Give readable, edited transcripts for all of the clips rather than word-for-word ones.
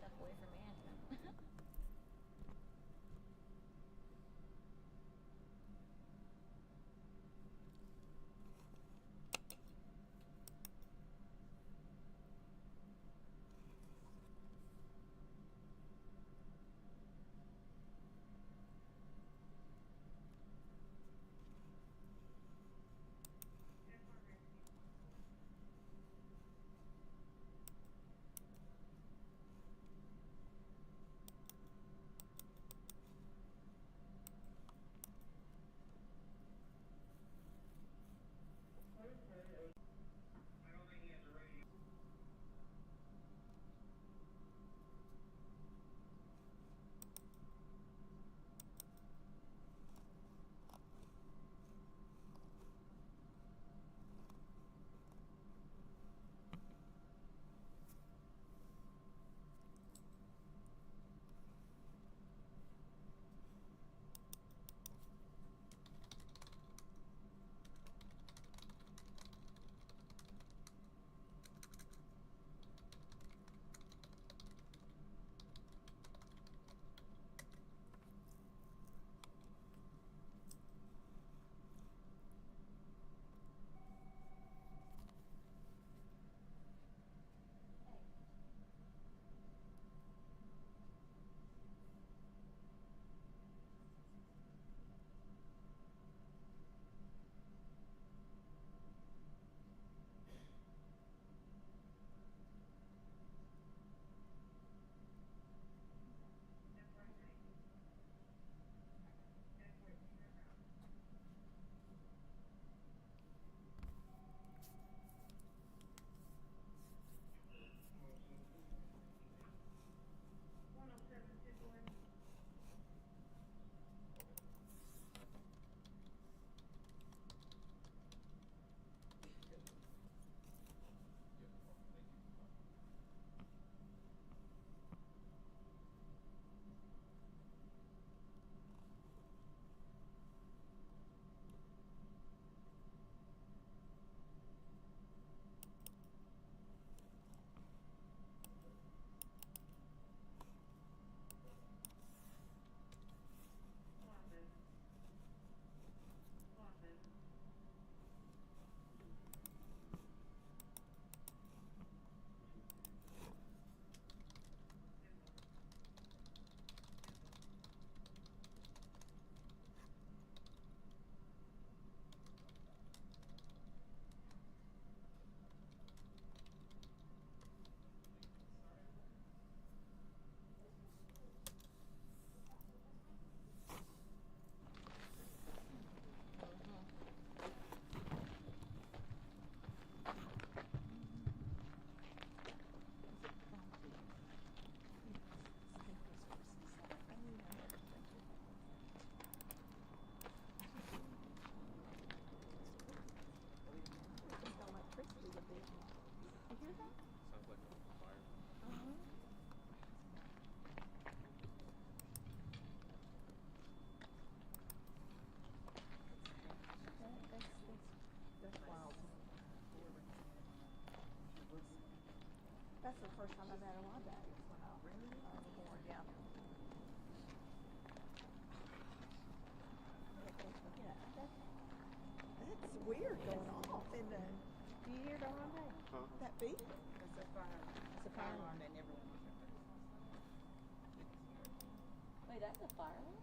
stuff away from management. That's the first time I've had a latte when I was born, yeah. That's weird going off in the. Do you hear the latte? Huh? That beep? It's a fire. It's a fire alarm that never went off. Wait, that's a fire alarm?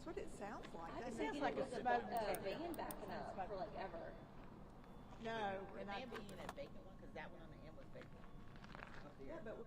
That's what it sounds like. I That think sounds it like was a smoke van detector. backing up for like ever. No, It and may I. be in that vacant one because that one on the end was vacant. Up there. Yeah, but.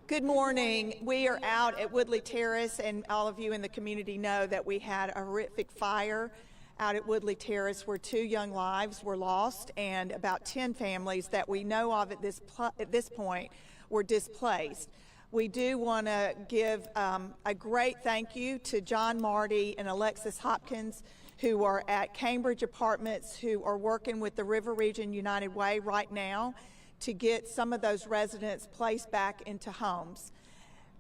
Good morning. We are out at Woodley Terrace, and all of you in the community know that we had a horrific fire out at Woodley Terrace where 2 young lives were lost and about 10 families that we know of at this point were displaced. We do want to give a great thank you to John Marty and Alexis Hopkins, who are at Cambridge Apartments, who are working with the River Region United Way right now to get some of those residents placed back into homes.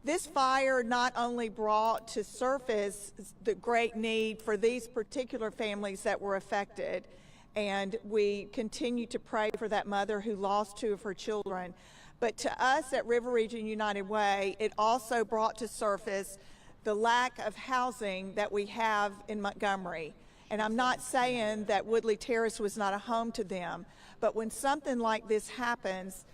This fire not only brought to surface the great need for these particular families that were affected, and we continue to pray for that mother who lost 2 of her children, but to us at River Region United Way, it also brought to surface the lack of housing that we have in Montgomery. And I'm not saying that Woodley Terrace was not a home to them, but when something like this happens,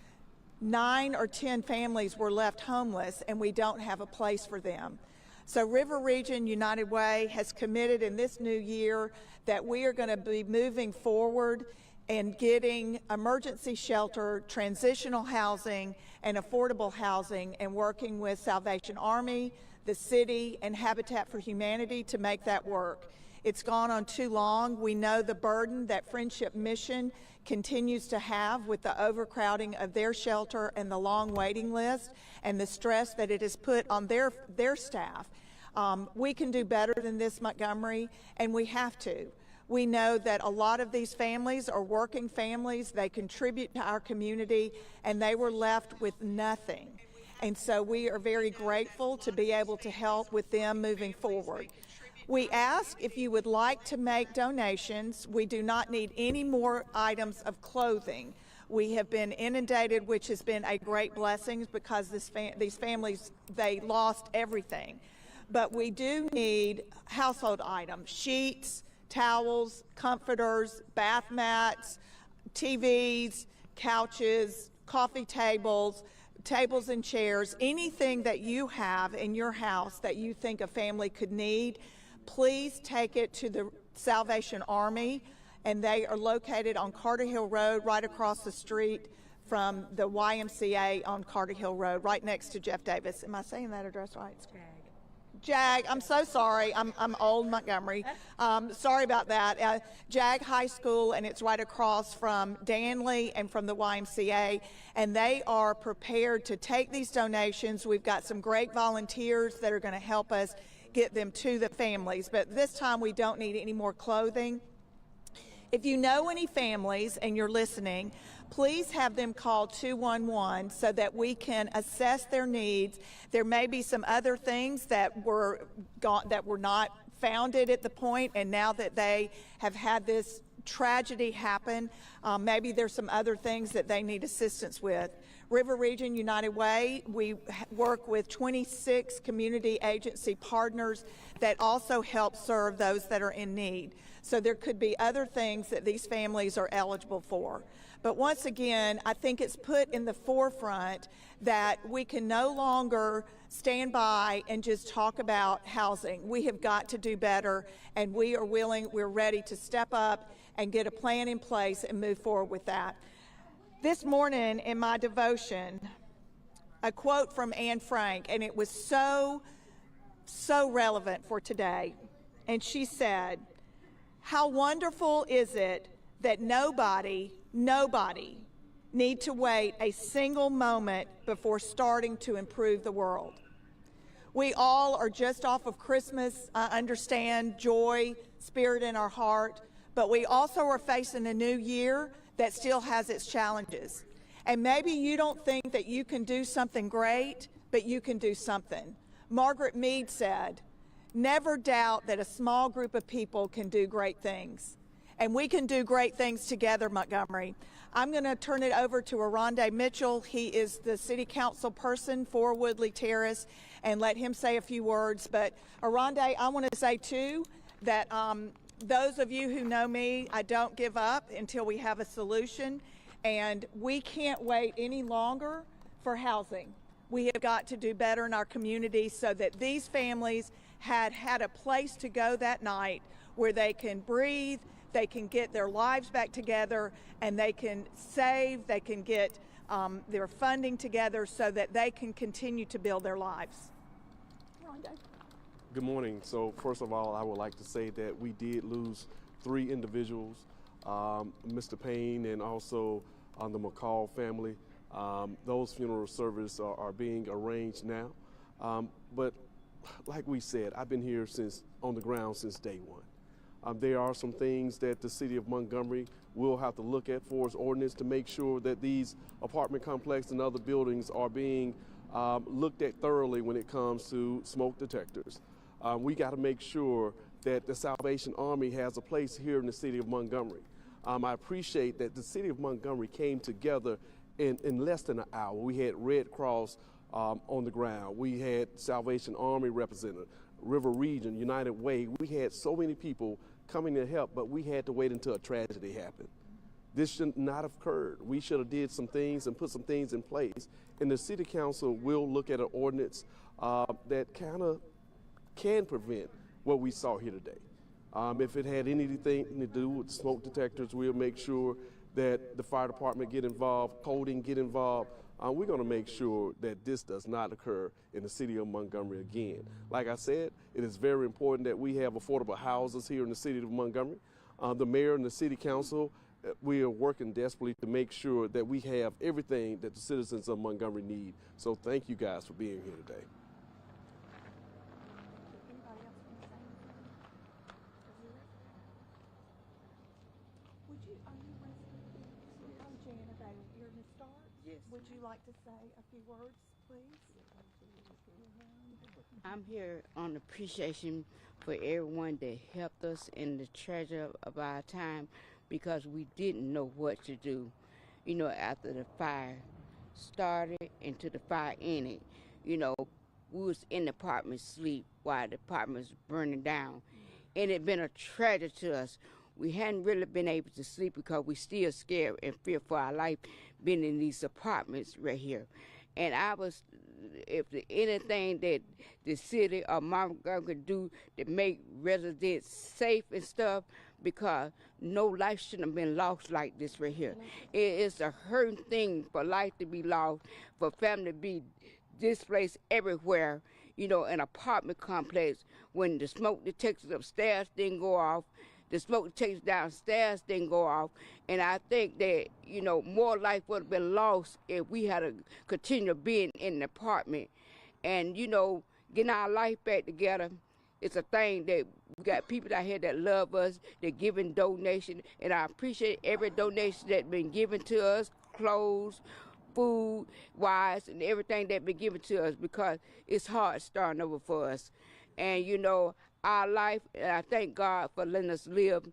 9 or 10 families were left homeless and we don't have a place for them. So River Region United Way has committed in this new year that we are going to be moving forward and getting emergency shelter, transitional housing, and affordable housing, and working with Salvation Army, the city, and Habitat for Humanity to make that work. It's gone on too long. We know the burden that Friendship Mission continues to have with the overcrowding of their shelter and the long waiting list and the stress that it has put on their staff. We can do better than this, Montgomery, and we have to. We know that a lot of these families are working families. They contribute to our community, and they were left with nothing. And so we are very grateful to be able to help with them moving forward. We ask if you would like to make donations. We do not need any more items of clothing. We have been inundated, which has been a great blessing because these families, they lost everything. But we do need household items, sheets, towels, comforters, bath mats, TVs, couches, coffee tables, tables and chairs, anything that you have in your house that you think a family could need. Please take it to the Salvation Army, and they are located on Carter Hill Road, right across the street from the YMCA on Carter Hill Road, right next to Jeff Davis. Am I saying that address right? JAG, I'm so sorry. I'm old Montgomery. Sorry about that. JAG High School, and it's right across from Danley and from the YMCA, and they are prepared to take these donations. We've got some great volunteers that are going to help us get them to the families, but this time we don't need any more clothing. If you know any families and you're listening, please have them call 211 so that we can assess their needs. There may be some other things that were not founded at the point, and now that they have had this tragedy happen, maybe there's some other things that they need assistance with. River Region United Way, we work with 26 community agency partners that also help serve those that are in need. So there could be other things that these families are eligible for. But once again, I think it's put in the forefront that we can no longer stand by and just talk about housing. We have got to do better, and we're ready to step up and get a plan in place and move forward with that. This morning in my devotion, a quote from Anne Frank, and it was so relevant for today. And she said, "How wonderful is it that nobody need to wait a single moment before starting to improve the world." We all are just off of Christmas. I understand joy, spirit in our heart, but we also are facing a new year that still has its challenges. And maybe you don't think that you can do something great, but you can do something. Margaret Mead said, "Never doubt that a small group of people can do great things." And we can do great things together, Montgomery. I'm going to turn it over to Aronde Mitchell. He is the city council person for Woodley Terrace, and let him say a few words. But Aronde, I want to say too that those of you who know me, I don't give up until we have a solution, and we can't wait any longer for housing. We have got to do better in our community so that these families had a place to go that night where they can breathe, they can get their lives back together, and they can save, they can get their funding together so that they can continue to build their lives. Good morning. So first of all, I would like to say that we did lose 3 individuals, Mr. Payne and also the McCall family. Those funeral services are being arranged now. But like we said, I've been here on the ground since day one. There are some things that the city of Montgomery will have to look at for its ordinance to make sure that these apartment complexes and other buildings are being looked at thoroughly when it comes to smoke detectors. We got to make sure that the Salvation Army has a place here in the city of Montgomery. I appreciate that the city of Montgomery came together in less than an hour. We had Red Cross on the ground. We had Salvation Army representative, River Region, United Way. We had so many people coming to help, but we had to wait until a tragedy happened. This should not have occurred. We should have did some things and put some things in place. And the city council will look at an ordinance that kind of can prevent what we saw here today. If it had anything to do with smoke detectors, we'll make sure that the fire department get involved, coding get involved. We're going to make sure that this does not occur in the city of Montgomery again. Like I said, it is very important that we have affordable houses here in the city of Montgomery. The mayor and the city council, we are working desperately to make sure that we have everything that the citizens of Montgomery need. So thank you guys for being here today. Yes. Would you like to say a few words, please? I'm here on appreciation for everyone that helped us in the treasure of our time, because we didn't know what to do, you know, after the fire started and to the fire ended. You know, we was in the apartment sleep while the apartment was burning down. And it been a tragedy to us. We hadn't really been able to sleep because we still scared and fear for our life being in these apartments right here. And I was, if anything that the city or Montgomery could do to make residents safe and stuff, because no life shouldn't have been lost like this right here. It is a hurting thing for life to be lost, for family to be displaced everywhere, you know, in apartment complex, when the smoke detectors upstairs didn't go off, the smoke detectors downstairs didn't go off. And I think that, you know, more life would have been lost if we had to continue being in the apartment. And, you know, getting our life back together, it's a thing that we got people out here that love us, that giving donation, and I appreciate every donation that's been given to us, clothes, food, wise, and everything that's been given to us, because it's hard starting over for us. And, you know, our life, and I thank God for letting us live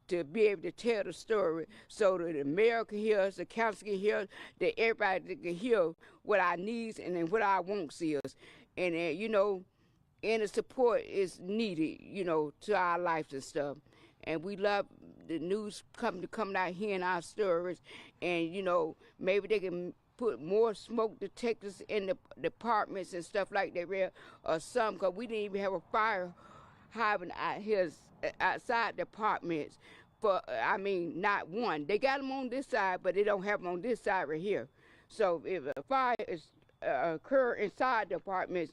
to be able to tell the story so that the mayor can hear us, the council can hear us, that everybody can hear what our needs and then what our wants is. And, you know, and the support is needed, you know, to our lives and stuff. And we love the news coming out here in our stories. And, you know, maybe they can put more smoke detectors in the apartments and stuff like that, or some, because we didn't even have a fire hydrant out here outside the apartments. I mean, not one. They got them on this side, but they don't have them on this side right here. So if a fire is occur inside the apartments,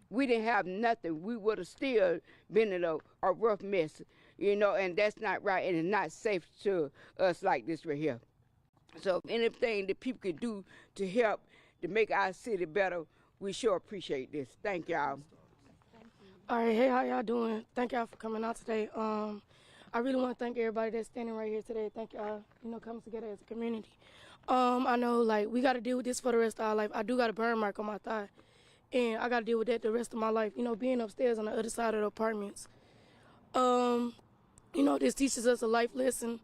we didn't have nothing. We would have still been in a rough mess, you know, and that's not right, and it's not safe to us like this right here. So anything that people can do to help to make our city better, we sure appreciate this. Thank y'all. All right, hey, how y'all doing? Thank y'all for coming out today. I really want to thank everybody that's standing right here today. Thank y'all, you know, coming together as a community. I know, like, we got to deal with this for the rest of our life. I do got a burn mark on my thigh, and I got to deal with that the rest of my life, you know, being upstairs on the other side of the apartments. You know, this teaches us a life lesson,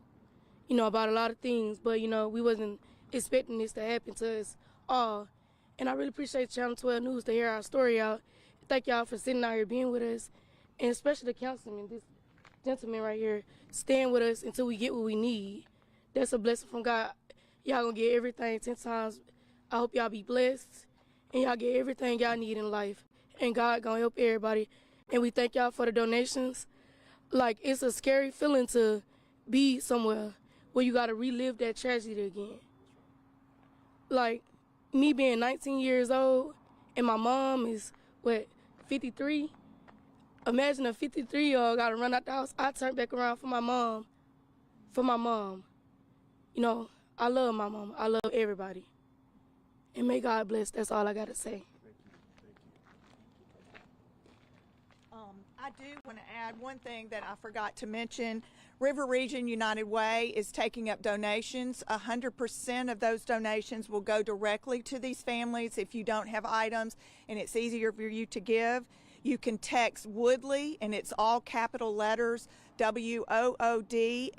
you know, about a lot of things, but, you know, we wasn't expecting this to happen to us all. And I really appreciate Channel 12 News to hear our story out. Thank y'all for sitting out here being with us, and especially the councilman, this gentleman right here, staying with us until we get what we need. That's a blessing from God. Y'all gonna get everything 10 times. I hope y'all be blessed, and y'all get everything y'all need in life. And God gonna help everybody. And we thank y'all for the donations. Like, it's a scary feeling to be somewhere where you gotta relive that tragedy again. Like, me being 19 years old, and my mom is, 53? Imagine a 53-year-old got to run out the house. I turned back around for my mom for my mom. You know, I love my mom. I love everybody. And may God bless. That's all I got to say. I do want to add one thing that I forgot to mention. River Region United Way is taking up donations. 100% of those donations will go directly to these families. If you don't have items and it's easier for you to give, you can text Woodley, and it's all capital letters, WOODLEY,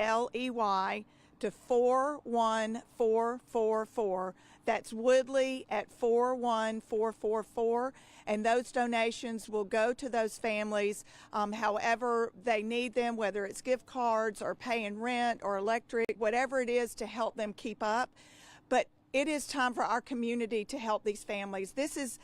to 41444. That's Woodley at 41444, and those donations will go to those families however they need them, whether it's gift cards or paying rent or electric, whatever it is to help them keep up. But it is time for our community to help these families. This is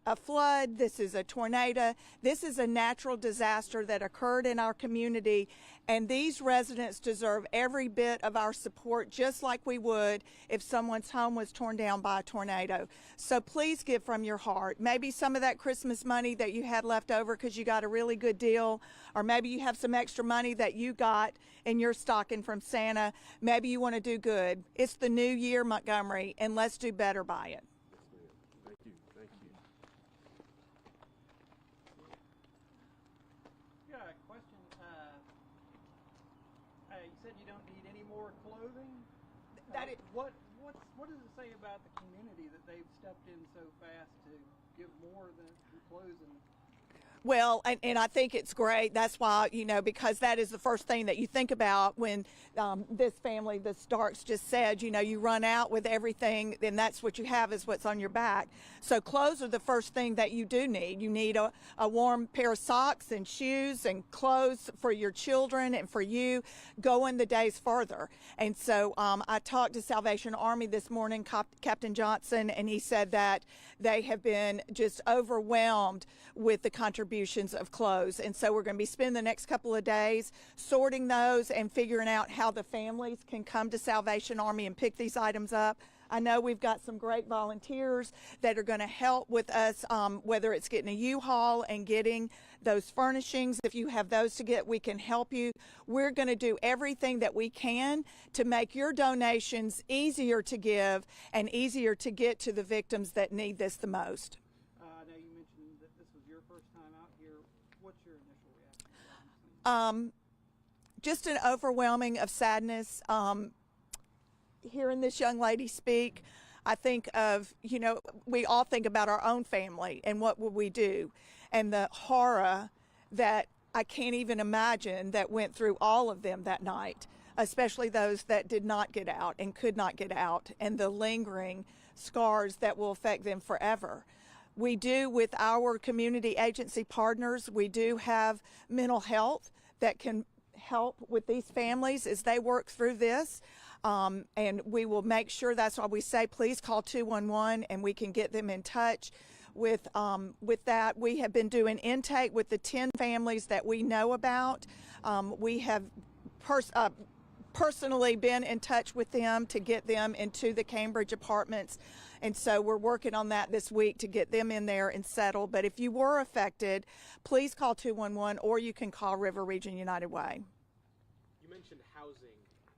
a flood, this is a tornado, this is a natural disaster that occurred in our community, and these residents deserve every bit of our support, just like we would if someone's home was torn down by a tornado. So please give from your heart. Maybe some of that Christmas money that you had left over because you got a really good deal, or maybe you have some extra money that you got in your stocking from Santa. Maybe you want to do good. It's the new year, Montgomery, and let's do better by it. You said you don't need any more clothing. What does it say about the community that they've stepped in so fast to give more than clothes and? Well, and I think it's great. That's why, you know, because that is the first thing that you think about when this family, the Starks, just said, you know, you run out with everything, and that's what you have is what's on your back. So clothes are the first thing that you do need. You need a warm pair of socks and shoes and clothes for your children and for you going the days further. And so I talked to Salvation Army this morning, Captain Johnson, and he said that they have been just overwhelmed with the contributions of clothes. And so we're going to be spending the next couple of days sorting those and figuring out how the families can come to Salvation Army and pick these items up. I know we've got some great volunteers that are going to help with us, whether it's getting a U-Haul and getting those furnishings. If you have those to get, we can help you. We're going to do everything that we can to make your donations easier to give and easier to get to the victims that need this the most. Now you mentioned that this was your first time out here. What's your initial reaction? Just an overwhelming of sadness. Hearing this young lady speak, I think of, you know, we all think about our own family and what would we do, and the horror that I can't even imagine that went through all of them that night, especially those that did not get out and could not get out, and the lingering scars that will affect them forever. We do, with our community agency partners, we do have mental health that can help with these families as they work through this. And we will make sure, that's why we say please call 211 and we can get them in touch with that. We have been doing intake with the 10 families that we know about. We have personally been in touch with them to get them into the Cambridge apartments. And so we're working on that this week to get them in there and settled. But if you were affected, please call 211 or you can call River Region United Way. You mentioned housing.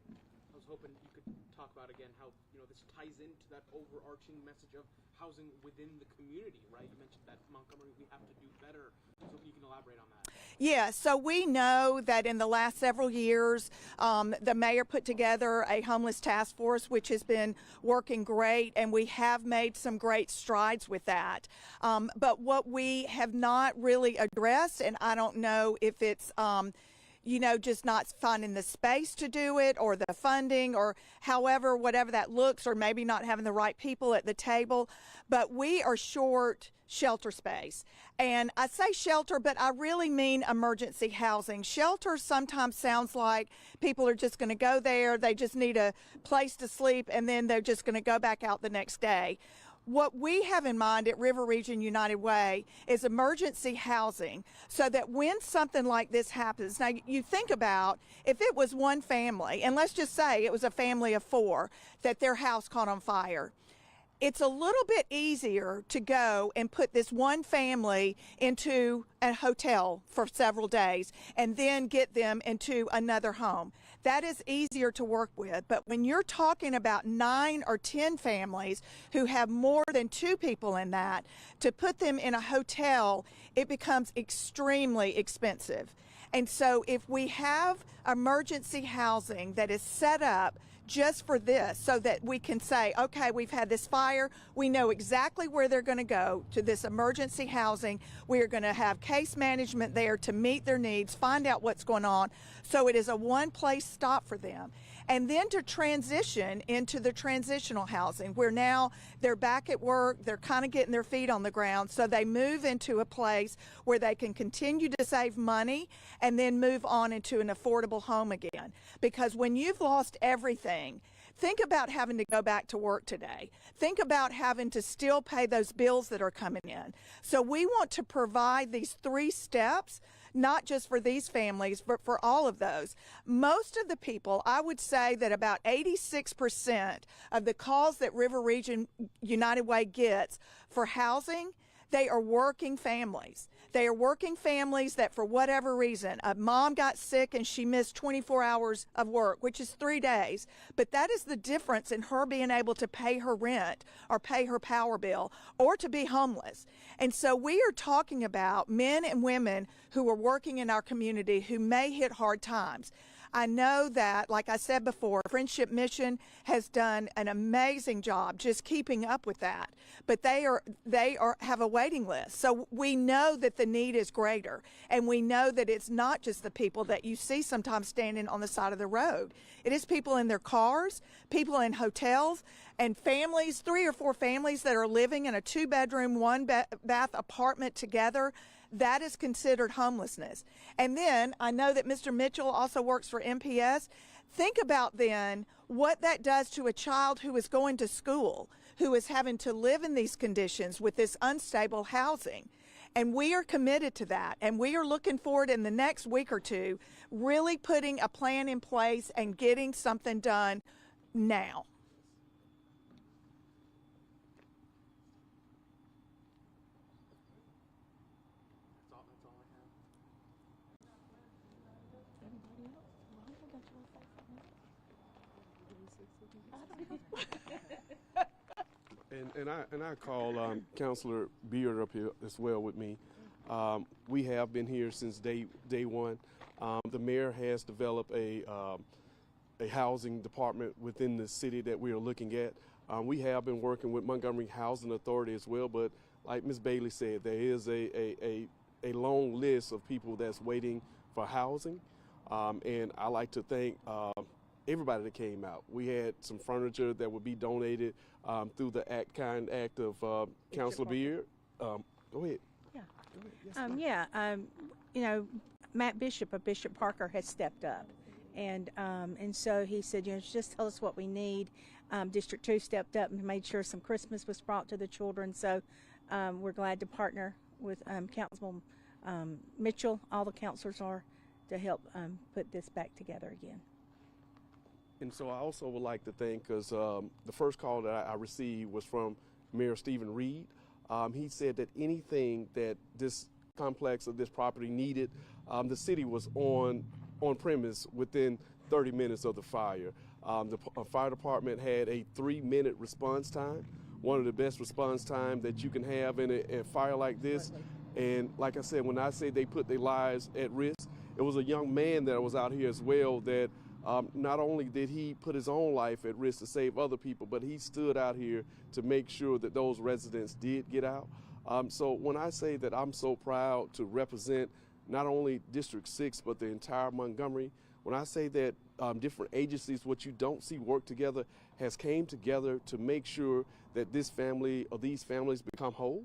I was hoping you could talk about again how, you know, this ties into that overarching message of housing within the community, right? You mentioned that Montgomery, we have to do better. So you can elaborate on that. Yeah, so we know that in the last several years, the mayor put together a homeless task force, which has been working great, and we have made some great strides with that. But what we have not really addressed, and I don't know if it's you know, just not finding the space to do it or the funding or however, whatever that looks, or maybe not having the right people at the table. But we are short shelter space. And I say shelter, but I really mean emergency housing. Shelter sometimes sounds like people are just going to go there, they just need a place to sleep, and then they're just going to go back out the next day. What we have in mind at River Region United Way is emergency housing, so that when something like this happens, now you think about if it was one family, and let's just say it was a family of 4, that their house caught on fire. it's a little bit easier to go and put this one family into a hotel for several days and then get them into another home. That is easier to work with. But when you're talking about 9 or 10 families who have more than 2 people in that, to put them in a hotel, it becomes extremely expensive. And so if we have emergency housing that is set up just for this, so that we can say, okay, we've had this fire, we know exactly where they're going to go to this emergency housing. We are going to have case management there to meet their needs, find out what's going on, so it is a one-place stop for them. And then to transition into the transitional housing, where now they're back at work, they're kind of getting their feet on the ground, so they move into a place where they can continue to save money and then move on into an affordable home again. Because when you've lost everything, think about having to go back to work today. Think about having to still pay those bills that are coming in. So we want to provide these 3 steps, not just for these families, but for all of those. Most of the people, I would say that about 86% of the calls that River Region United Way gets for housing, they are working families. They are working families that, for whatever reason, a mom got sick and she missed 24 hours of work, which is 3 days. But that is the difference in her being able to pay her rent or pay her power bill or to be homeless. And so we are talking about men and women who are working in our community who may hit hard times. I know that, like I said before, Friendship Mission has done an amazing job just keeping up with that. But they have a waiting list. So we know that the need is greater. And we know that it's not just the people that you see sometimes standing on the side of the road. It is people in their cars, people in hotels, and families, 3 or 4 families that are living in a 2-bedroom, 1-bath apartment together. That is considered homelessness. And then I know that Mr. Mitchell also works for MPS. Think about then what that does to a child who is going to school, who is having to live in these conditions with this unstable housing. And we are committed to that. And we are looking forward in the next week or 2, really putting a plan in place and getting something done now. And I call Councilor Beard up here as well with me. We have been here since day one. The mayor has developed a housing department within the city that we are looking at. We have been working with Montgomery Housing Authority as well, but like Ms. Bailey said, there is a long list of people that's waiting for housing. And I like to thank everybody that came out. We had some furniture that would be donated through the act of Councilor Beard. Go ahead. Yeah. Go ahead. Yes, You know, Matt Bishop of Bishop Parker has stepped up. And so he said, just tell us what we need. District 2 stepped up and made sure some Christmas was brought to the children. So we're glad to partner with Councilman Mitchell, all the councilors are, to help put this back together again. And so I also would like to thank, because the first call that I received was from Mayor Stephen Reed. He said that anything that this complex of this property needed, the city was on premise within 30 minutes of the fire. The fire department had a 3-minute response time, one of the best response time that you can have in a fire like this. And like I said, when I say they put their lives at risk, it was a young man that was out here as well that not only did he put his own life at risk to save other people, but he stood out here to make sure that those residents did get out. So when I say that I'm so proud to represent not only District 6, but the entire Montgomery, when I say that different agencies, what you don't see work together, has came together to make sure that this family or these families become whole.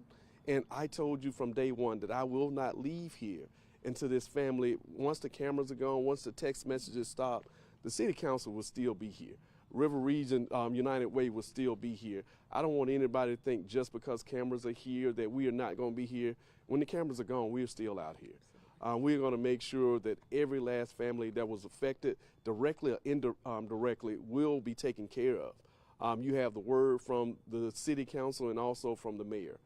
And I told you from day one that I will not leave here until this family, once the cameras are gone, once the text messages stop, the city council will still be here. River Region United Way will still be here. I don't want anybody to think just because cameras are here that we are not going to be here. When the cameras are gone, we're still out here. We're going to make sure that every last family that was affected, directly or indirectly, will be taken care You have the word from the city council and also from the mayor.